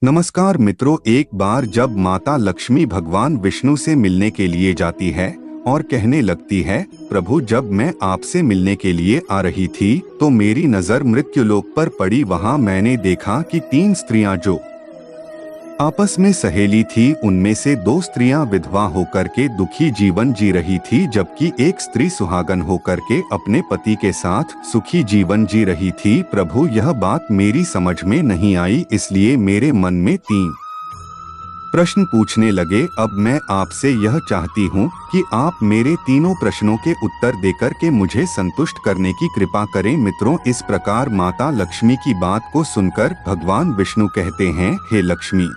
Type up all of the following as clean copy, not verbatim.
नमस्कार मित्रों, एक बार जब माता लक्ष्मी भगवान विष्णु से मिलने के लिए जाती है और कहने लगती है, प्रभु जब मैं आपसे मिलने के लिए आ रही थी तो मेरी नजर मृत्युलोक पर पड़ी। वहां मैंने देखा कि 3 स्त्रियां जो आपस में सहेली थी, उनमें से 2 स्त्रियां विधवा होकर के दुखी जीवन जी रही थी, जबकि एक स्त्री सुहागन होकर के अपने पति के साथ सुखी जीवन जी रही थी। प्रभु यह बात मेरी समझ में नहीं आई, इसलिए मेरे मन में 3 प्रश्न पूछने लगे। अब मैं आपसे यह चाहती हूँ कि आप मेरे तीनों प्रश्नों के उत्तर देकर के मुझे संतुष्ट करने की कृपा करें। मित्रों, इस प्रकार माता लक्ष्मी की बात को सुनकर भगवान विष्णु कहते हैं, हे लक्ष्मी,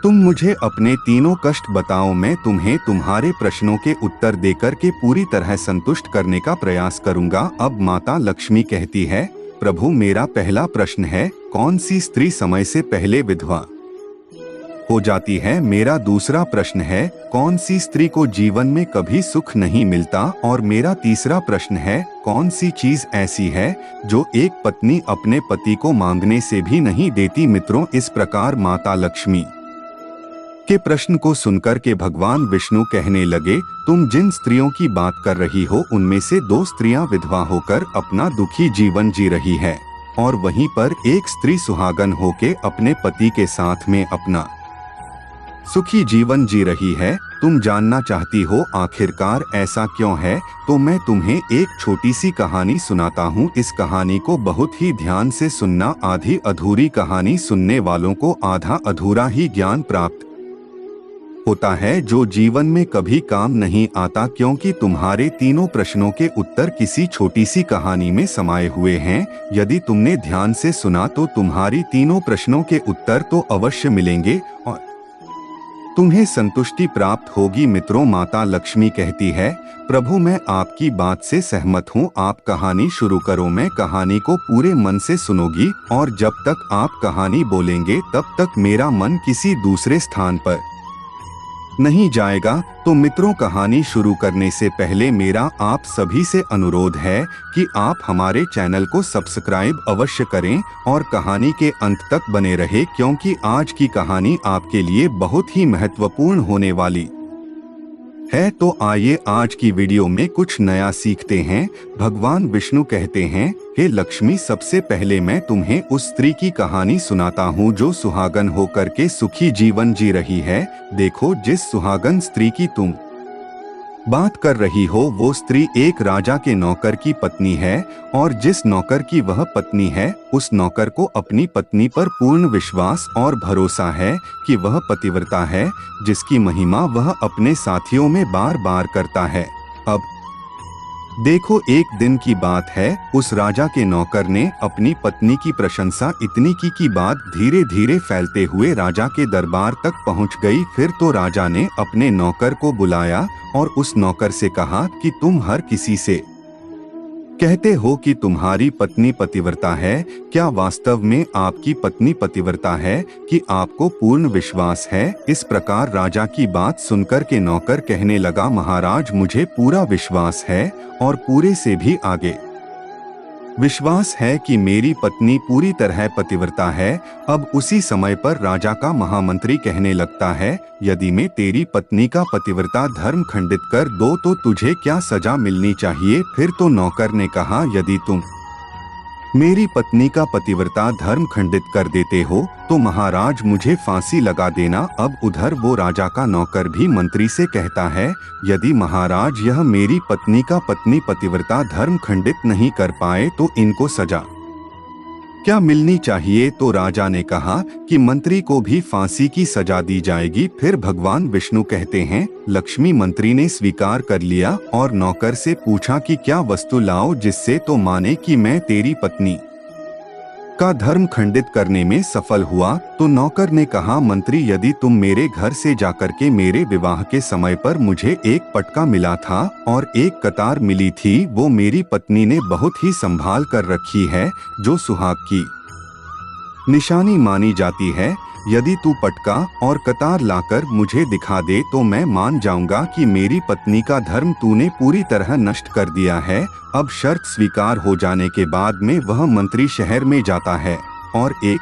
तुम मुझे अपने तीनों कष्ट बताओ, मैं तुम्हें तुम्हारे प्रश्नों के उत्तर देकर के पूरी तरह संतुष्ट करने का प्रयास करूंगा। अब माता लक्ष्मी कहती है, प्रभु मेरा पहला प्रश्न है, कौन सी स्त्री समय से पहले विधवा हो जाती है? मेरा दूसरा प्रश्न है, कौन सी स्त्री को जीवन में कभी सुख नहीं मिलता? और मेरा तीसरा प्रश्न है, कौन सी चीज ऐसी है जो एक पत्नी अपने पति को मांगने से भी नहीं देती? मित्रों, इस प्रकार माता लक्ष्मी के प्रश्न को सुनकर के भगवान विष्णु कहने लगे, तुम जिन स्त्रियों की बात कर रही हो उनमें से 2 स्त्रियां विधवा होकर अपना दुखी जीवन जी रही है और वहीं पर एक स्त्री सुहागन होके अपने पति के साथ में अपना सुखी जीवन जी रही है। तुम जानना चाहती हो आखिरकार ऐसा क्यों है? तो मैं तुम्हें एक छोटी सी कहानी सुनाता हूँ। इस कहानी को बहुत ही ध्यान से सुनना। आधी अधूरी कहानी सुनने वालों को आधा अधूरा ही ज्ञान प्राप्त होता है, जो जीवन में कभी काम नहीं आता, क्योंकि तुम्हारे तीनों प्रश्नों के उत्तर किसी छोटी सी कहानी में समाये हुए हैं। यदि तुमने ध्यान से सुना तो तुम्हारी तीनों प्रश्नों के उत्तर तो अवश्य मिलेंगे और तुम्हें संतुष्टि प्राप्त होगी। मित्रों, माता लक्ष्मी कहती है, प्रभु मैं आपकी बात से सहमत हूँ, आप कहानी शुरू करो। मैं कहानी को पूरे मन से सुनोगी और जब तक आप कहानी बोलेंगे तब तक मेरा मन किसी दूसरे स्थान पर नहीं जाएगा। तो मित्रों, कहानी शुरू करने से पहले मेरा आप सभी से अनुरोध है कि आप हमारे चैनल को सब्सक्राइब अवश्य करें और कहानी के अंत तक बने रहे, क्योंकि आज की कहानी आपके लिए बहुत ही महत्वपूर्ण होने वाली है। तो आइए आज की वीडियो में कुछ नया सीखते हैं। भगवान विष्णु कहते हैं, हे लक्ष्मी, सबसे पहले मैं तुम्हें उस स्त्री की कहानी सुनाता हूँ जो सुहागन होकर के सुखी जीवन जी रही है। देखो, जिस सुहागन स्त्री की तुम बात कर रही हो वो स्त्री एक राजा के नौकर की पत्नी है और जिस नौकर की वह पत्नी है उस नौकर को अपनी पत्नी पर पूर्ण विश्वास और भरोसा है कि वह पतिव्रता है, जिसकी महिमा वह अपने साथियों में बार बार करता है। अब देखो, एक दिन की बात है, उस राजा के नौकर ने अपनी पत्नी की प्रशंसा इतनी की कि बात धीरे धीरे फैलते हुए राजा के दरबार तक पहुंच गई। फिर तो राजा ने अपने नौकर को बुलाया और उस नौकर से कहा कि तुम हर किसी से कहते हो कि तुम्हारी पत्नी पतिव्रता है, क्या वास्तव में आपकी पत्नी पतिव्रता है कि आपको पूर्ण विश्वास है? इस प्रकार राजा की बात सुनकर के नौकर कहने लगा, महाराज, मुझे पूरा विश्वास है और पूरे से भी आगे विश्वास है कि मेरी पत्नी पूरी तरह पतिव्रता है। अब उसी समय पर राजा का महामंत्री कहने लगता है, यदि मैं तेरी पत्नी का पतिव्रता धर्म खंडित कर दो तो तुझे क्या सजा मिलनी चाहिए? फिर तो नौकर ने कहा, यदि तुम मेरी पत्नी का पतिव्रता धर्म खंडित कर देते हो तो महाराज मुझे फांसी लगा देना। अब उधर वो राजा का नौकर भी मंत्री से कहता है, यदि महाराज यह मेरी पत्नी का पत्नी पतिव्रता धर्म खंडित नहीं कर पाए तो इनको सजा क्या मिलनी चाहिए? तो राजा ने कहा कि मंत्री को भी फांसी की सजा दी जाएगी। फिर भगवान विष्णु कहते हैं, लक्ष्मी, मंत्री ने स्वीकार कर लिया और नौकर से पूछा कि क्या वस्तु लाओ जिससे तो माने कि मैं तेरी पत्नी का धर्म खंडित करने में सफल हुआ। तो नौकर ने कहा, मंत्री, यदि तुम मेरे घर से जाकर के मेरे विवाह के समय पर मुझे एक पटका मिला था और एक कतार मिली थी, वो मेरी पत्नी ने बहुत ही संभाल कर रखी है, जो सुहाग की निशानी मानी जाती है। यदि तू पटका और कतार लाकर मुझे दिखा दे तो मैं मान जाऊंगा कि मेरी पत्नी का धर्म तूने पूरी तरह नष्ट कर दिया है। अब शर्त स्वीकार हो जाने के बाद में वह मंत्री शहर में जाता है और एक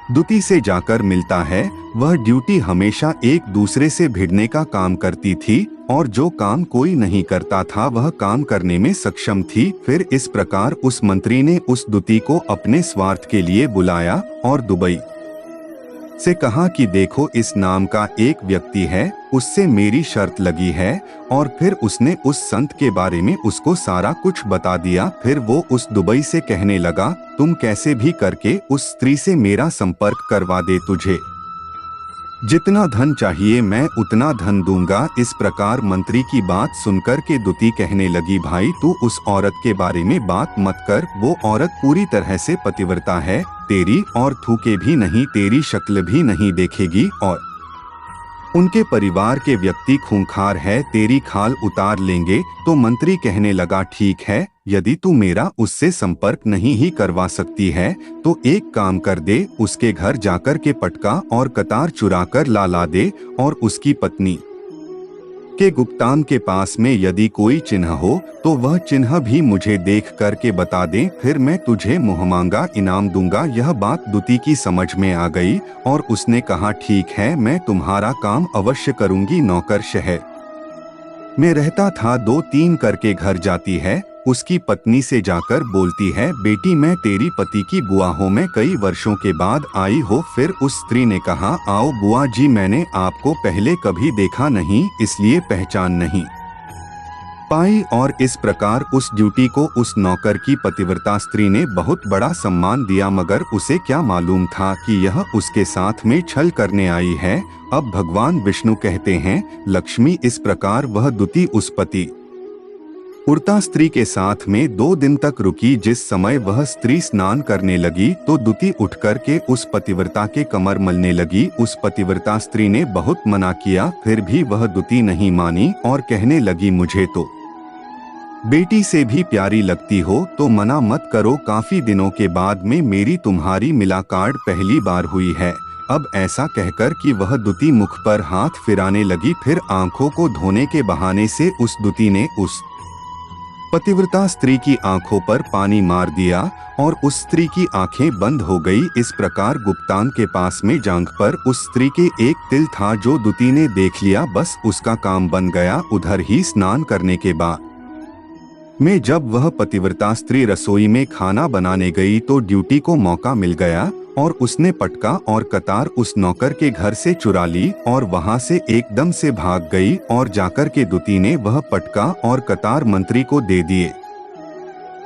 दुती से जाकर मिलता है। वह ड्यूटी हमेशा एक दूसरे से भिड़ने का काम करती थी और जो काम कोई नहीं करता था वह काम करने में सक्षम थी। फिर इस प्रकार उस मंत्री ने उस दुती को अपने स्वार्थ के लिए बुलाया और दुबई से कहा कि देखो, इस नाम का एक व्यक्ति है, उससे मेरी शर्त लगी है। और फिर उसने उस संत के बारे में उसको सारा कुछ बता दिया। फिर वो उस दुबई से कहने लगा, तुम कैसे भी करके उस स्त्री से मेरा संपर्क करवा दे, तुझे जितना धन चाहिए मैं उतना धन दूंगा। इस प्रकार मंत्री की बात सुनकर के दुती कहने लगी, भाई तू उस औरत के बारे में बात मत कर, वो औरत पूरी तरह से पतिव्रता है, तेरी और थूके भी नहीं, तेरी शक्ल भी नहीं देखेगी और उनके परिवार के व्यक्ति खूंखार है, तेरी खाल उतार लेंगे। तो मंत्री कहने लगा, ठीक है, यदि तू मेरा उससे संपर्क नहीं ही करवा सकती है तो एक काम कर दे, उसके घर जाकर के पटका और कतार चुरा कर ला दे और उसकी पत्नी के गुप्तान के पास में यदि कोई चिन्ह हो तो वह चिन्ह भी मुझे देख करके बता दे, फिर मैं तुझे मुहमांगा इनाम दूंगा। यह बात दुती की समझ में आ गई और उसने कहा, ठीक है, मैं तुम्हारा काम अवश्य करूंगी। नौकर शहर में रहता था, 2-3 करके घर जाती है, उसकी पत्नी से जाकर बोलती है, बेटी मैं तेरी पति की बुआ हूँ, मैं कई वर्षों के बाद आई हो। फिर उस स्त्री ने कहा, आओ बुआ जी, मैंने आपको पहले कभी देखा नहीं इसलिए पहचान नहीं पाई। और इस प्रकार उस ड्यूटी को उस नौकर की पतिव्रता स्त्री ने बहुत बड़ा सम्मान दिया, मगर उसे क्या मालूम था कि यह उसके साथ में छल करने आई है। अब भगवान विष्णु कहते हैं, लक्ष्मी इस प्रकार वह दुती उस पति उड़ता स्त्री के साथ में 2 दिन तक रुकी। जिस समय वह स्त्री स्नान करने लगी तो दुती उठकर के उस पतिव्रता के कमर मलने लगी। उस पतिव्रता स्त्री ने बहुत मना किया, फिर भी वह दुती नहीं मानी और कहने लगी, मुझे तो बेटी से भी प्यारी लगती हो तो मना मत करो। काफी दिनों के बाद में मेरी तुम्हारी मुलाकात पहली बार हुई है। अब ऐसा कहकर कि वह दुती मुख पर हाथ फिराने लगी। फिर आंखों को धोने के बहाने से उस दुती ने उस पतिव्रता स्त्री की आंखों पर पानी मार दिया और उस स्त्री की आंखें बंद हो गई। इस प्रकार गुप्तान के पास में जांघ पर उस स्त्री के एक तिल था जो दुती ने देख लिया, बस उसका काम बन गया। उधर ही स्नान करने के बाद में जब वह पतिव्रता स्त्री रसोई में खाना बनाने गई तो ड्यूटी को मौका मिल गया और उसने पटका और कतार उस नौकर के घर से चुरा ली और वहां से एकदम से भाग गई। और जाकर के दुती ने वह पटका और कतार मंत्री को दे दिए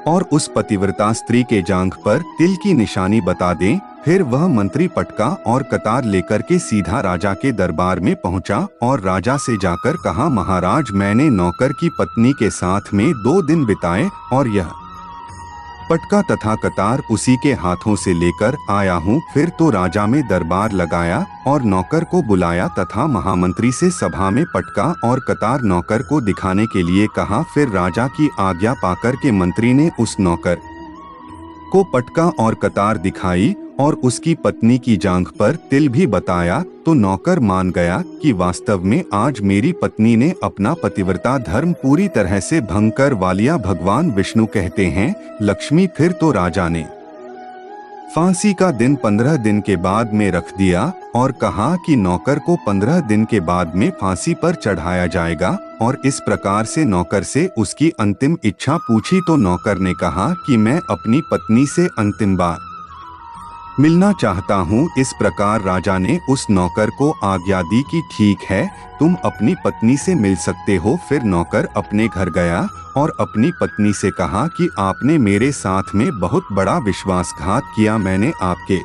और उस पतिव्रता स्त्री के जांघ पर तिल की निशानी बता दें। फिर वह मंत्री पटका और कतार लेकर के सीधा राजा के दरबार में पहुंचा और राजा से जाकर कहा, महाराज मैंने नौकर की पत्नी के साथ में 2 दिन बिताए और यह पटका तथा कतार उसी के हाथों से लेकर आया हूँ। फिर तो राजा में दरबार लगाया और नौकर को बुलाया तथा महामंत्री से सभा में पटका और कतार नौकर को दिखाने के लिए कहा। फिर राजा की आज्ञा पाकर के मंत्री ने उस नौकर को पटका और कतार दिखाई और उसकी पत्नी की जांघ पर तिल भी बताया तो नौकर मान गया कि वास्तव में आज मेरी पत्नी ने अपना पतिव्रता धर्म पूरी तरह से भंग कर वालिया। भगवान विष्णु कहते हैं, लक्ष्मी फिर तो राजा ने फांसी का दिन 15 दिन के बाद में रख दिया और कहा कि नौकर को 15 दिन के बाद में फांसी पर चढ़ाया जाएगा। और इस प्रकार से नौकर से उसकी अंतिम इच्छा पूछी तो नौकर ने कहा कि मैं अपनी पत्नी से अंतिम बार मिलना चाहता हूँ। इस प्रकार राजा ने उस नौकर को आज्ञा दी कि ठीक है, तुम अपनी पत्नी से मिल सकते हो। फिर नौकर अपने घर गया और अपनी पत्नी से कहा कि आपने मेरे साथ में बहुत बड़ा विश्वासघात किया। मैंने आपके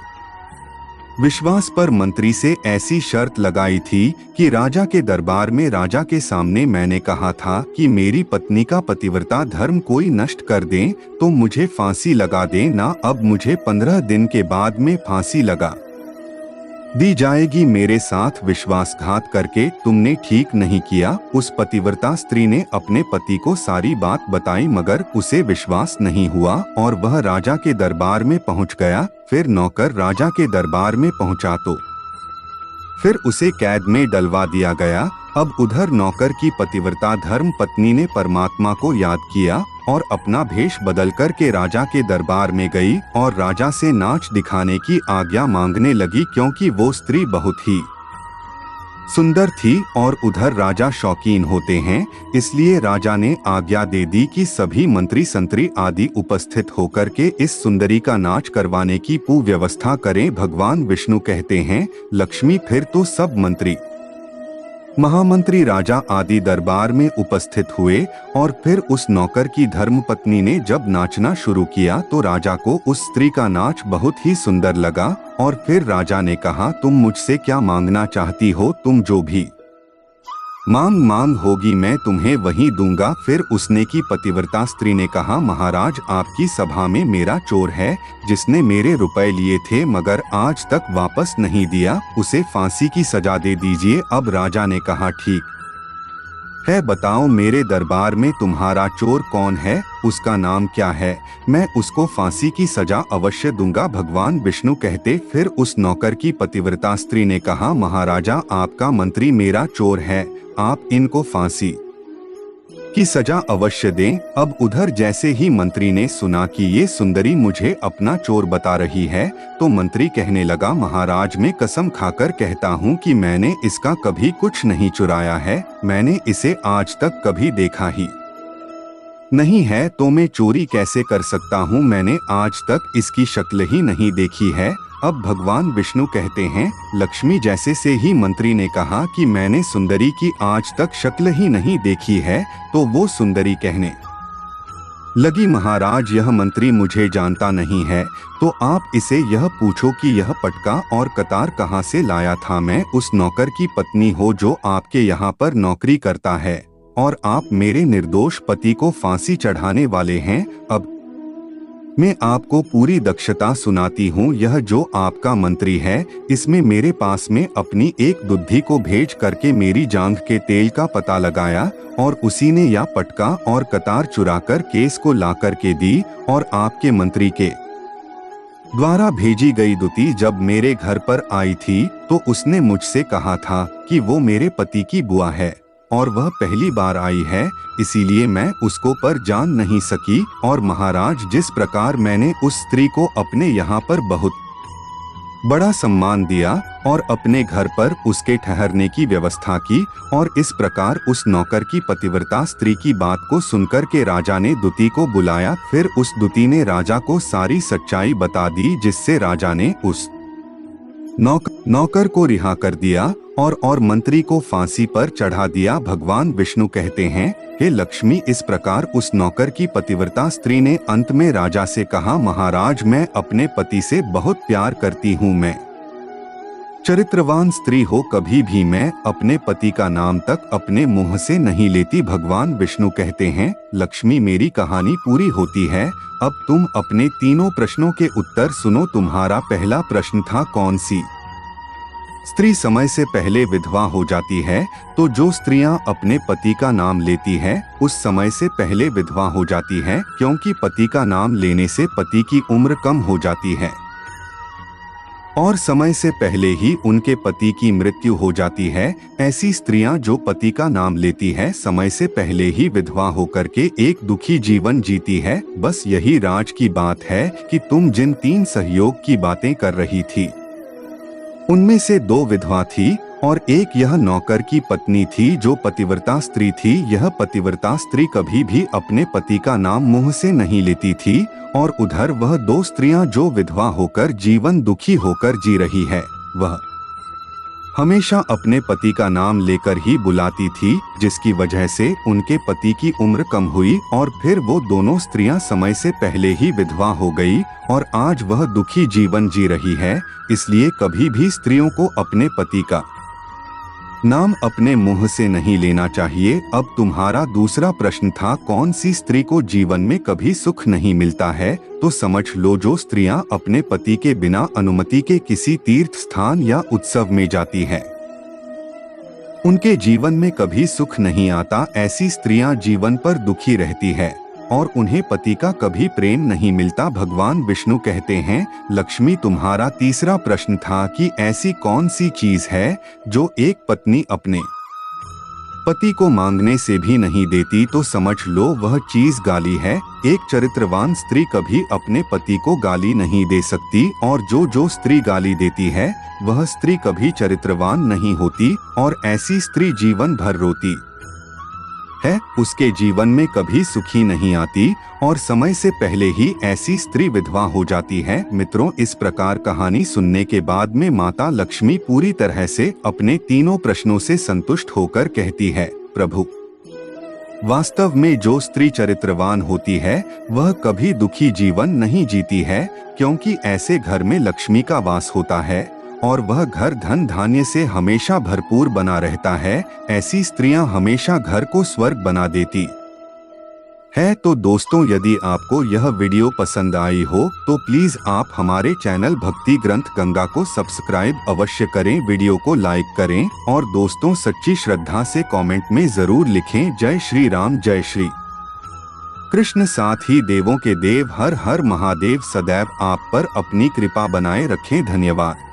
विश्वास पर मंत्री से ऐसी शर्त लगाई थी कि राजा के दरबार में राजा के सामने मैंने कहा था कि मेरी पत्नी का पतिव्रता धर्म कोई नष्ट कर दे तो मुझे फांसी लगा दे ना। अब मुझे 15 दिन के बाद में फांसी लगा दी जाएगी। मेरे साथ विश्वासघात करके तुमने ठीक नहीं किया। उस पतिव्रता स्त्री ने अपने पति को सारी बात बताई मगर उसे विश्वास नहीं हुआ और वह राजा के दरबार में पहुंच गया। फिर नौकर राजा के दरबार में पहुंचा तो फिर उसे कैद में डलवा दिया गया। अब उधर नौकर की पतिव्रता धर्म पत्नी ने परमात्मा को याद किया और अपना भेष बदल कर के राजा के दरबार में गई और राजा से नाच दिखाने की आज्ञा मांगने लगी, क्योंकि वो स्त्री बहुत ही सुंदर थी और उधर राजा शौकीन होते हैं। इसलिए राजा ने आज्ञा दे दी कि सभी मंत्री संतरी आदि उपस्थित होकर के इस सुंदरी का नाच करवाने की व्यवस्था करें। भगवान विष्णु कहते हैं, लक्ष्मी फिर तो सब मंत्री महामंत्री राजा आदि दरबार में उपस्थित हुए और फिर उस नौकर की धर्मपत्नी ने जब नाचना शुरू किया तो राजा को उस स्त्री का नाच बहुत ही सुंदर लगा और फिर राजा ने कहा, तुम मुझसे क्या मांगना चाहती हो? तुम जो भी मांग होगी मैं तुम्हें वही दूंगा। फिर उसने की पतिव्रता स्त्री ने कहा, महाराज आपकी सभा में मेरा चोर है जिसने मेरे रुपए लिए थे मगर आज तक वापस नहीं दिया, उसे फांसी की सजा दे दीजिए। अब राजा ने कहा, ठीक है, बताओ मेरे दरबार में तुम्हारा चोर कौन है, उसका नाम क्या है, मैं उसको फांसी की सजा अवश्य दूंगा। भगवान विष्णु कहते, फिर उस नौकर की पतिव्रता स्त्री ने कहा, महाराजा आपका मंत्री मेरा चोर है, आप इनको फांसी की सजा अवश्य दें। अब उधर जैसे ही मंत्री ने सुना कि ये सुंदरी मुझे अपना चोर बता रही है तो मंत्री कहने लगा, महाराज मैं कसम खाकर कहता हूँ कि मैंने इसका कभी कुछ नहीं चुराया है, मैंने इसे आज तक कभी देखा ही नहीं है, तो मैं चोरी कैसे कर सकता हूँ, मैंने आज तक इसकी शक्ल ही नहीं देखी है। अब भगवान विष्णु कहते हैं, लक्ष्मी जैसे से ही मंत्री ने कहा कि मैंने सुंदरी की आज तक शक्ल ही नहीं देखी है तो वो सुंदरी कहने लगी, महाराज यह मंत्री मुझे जानता नहीं है, तो आप इसे यह पूछो कि यह पटका और कतार कहाँ से लाया था। मैं उस नौकर की पत्नी हो जो आपके यहाँ पर नौकरी करता है और आप मेरे निर्दोष पति को फांसी चढ़ाने वाले हैं। अब मैं आपको पूरी दक्षता सुनाती हूँ। यह जो आपका मंत्री है, इसमें मेरे पास में अपनी एक दुद्धि को भेज करके मेरी जांघ के तेल का पता लगाया और उसी ने या पटका और कतार चुराकर केस को ला करके दी और आपके मंत्री के द्वारा भेजी गई दुती जब मेरे घर पर आई थी तो उसने मुझसे कहा था कि वो मेरे पति की बुआ है और वह पहली बार आई है, इसीलिए मैं उसको पर जान नहीं सकी। और महाराज जिस प्रकार मैंने उस स्त्री को अपने यहाँ पर बहुत बड़ा सम्मान दिया और अपने घर पर उसके ठहरने की व्यवस्था की और इस प्रकार उस नौकर की पतिव्रता स्त्री की बात को सुनकर के राजा ने दुती को बुलाया। फिर उस दुती ने राजा को सारी सच्चाई बता दी, जिससे राजा ने उस नौकर को रिहा कर दिया और मंत्री को फांसी पर चढ़ा दिया। भगवान विष्णु कहते हैं, हे लक्ष्मी, इस प्रकार उस नौकर की पतिव्रता स्त्री ने अंत में राजा से कहा, महाराज मैं अपने पति से बहुत प्यार करती हूँ, मैं चरित्रवान स्त्री हो, कभी भी मैं अपने पति का नाम तक अपने मुंह से नहीं लेती। भगवान विष्णु कहते हैं, लक्ष्मी मेरी कहानी पूरी होती है, अब तुम अपने तीनों प्रश्नों के उत्तर सुनो। तुम्हारा पहला प्रश्न था, कौन सी स्त्री समय से पहले विधवा हो जाती है? तो जो स्त्रियां अपने पति का नाम लेती हैं, उस समय से पहले विधवा हो जाती हैं, क्योंकि पति का नाम लेने से पति की उम्र कम हो जाती है और समय से पहले ही उनके पति की मृत्यु हो जाती है। ऐसी स्त्रियां जो पति का नाम लेती है, समय से पहले ही विधवा होकर के एक दुखी जीवन जीती है। बस यही राज की बात है कि तुम जिन 3 सहयोग की बातें कर रही थी, उनमें से 2 विधवा थी और एक यह नौकर की पत्नी थी जो पतिव्रता स्त्री थी। यह पतिव्रता स्त्री कभी भी अपने पति का नाम मुंह से नहीं लेती थी और उधर वह 2 स्त्रियां जो विधवा होकर जीवन दुखी होकर जी रही है, वह हमेशा अपने पति का नाम लेकर ही बुलाती थी, जिसकी वजह से उनके पति की उम्र कम हुई और फिर वो दोनों स्त्रियां समय से पहले ही विधवा हो गई और आज वह दुखी जीवन जी रही है। इसलिए कभी भी स्त्रियों को अपने पति का नाम अपने मुंह से नहीं लेना चाहिए। अब तुम्हारा दूसरा प्रश्न था, कौन सी स्त्री को जीवन में कभी सुख नहीं मिलता है? तो समझ लो, जो स्त्रियां अपने पति के बिना अनुमति के किसी तीर्थ स्थान या उत्सव में जाती हैं, उनके जीवन में कभी सुख नहीं आता। ऐसी स्त्रियां जीवन पर दुखी रहती है और उन्हें पति का कभी प्रेम नहीं मिलता। भगवान विष्णु कहते हैं, लक्ष्मी तुम्हारा तीसरा प्रश्न था कि ऐसी कौन सी चीज है जो एक पत्नी अपने पति को मांगने से भी नहीं देती तो समझ लो वह चीज गाली है। एक चरित्रवान स्त्री कभी अपने पति को गाली नहीं दे सकती, और जो स्त्री गाली देती है वह स्त्री कभी चरित्रवान नहीं होती, और ऐसी स्त्री जीवन भर रोती है, उसके जीवन में कभी सुखी नहीं आती, और समय से पहले ही ऐसी स्त्री विधवा हो जाती है। मित्रों, इस प्रकार कहानी सुनने के बाद में माता लक्ष्मी पूरी तरह से अपने तीनों प्रश्नों से संतुष्ट होकर कहती है, प्रभु, वास्तव में जो स्त्री चरित्रवान होती है वह कभी दुखी जीवन नहीं जीती है, क्योंकि ऐसे घर में लक्ष्मी का वास होता है और वह घर धन धान्य से हमेशा भरपूर बना रहता है। ऐसी स्त्रियां हमेशा घर को स्वर्ग बना देती है। तो दोस्तों, यदि आपको यह वीडियो पसंद आई हो तो प्लीज आप हमारे चैनल भक्ति ग्रंथ गंगा को सब्सक्राइब अवश्य करें, वीडियो को लाइक करें, और दोस्तों सच्ची श्रद्धा से कमेंट में जरूर लिखें, जय श्री राम, जय श्री कृष्ण। साथ ही देवों के देव हर हर महादेव सदैव आप पर अपनी कृपा बनाए रखें। धन्यवाद।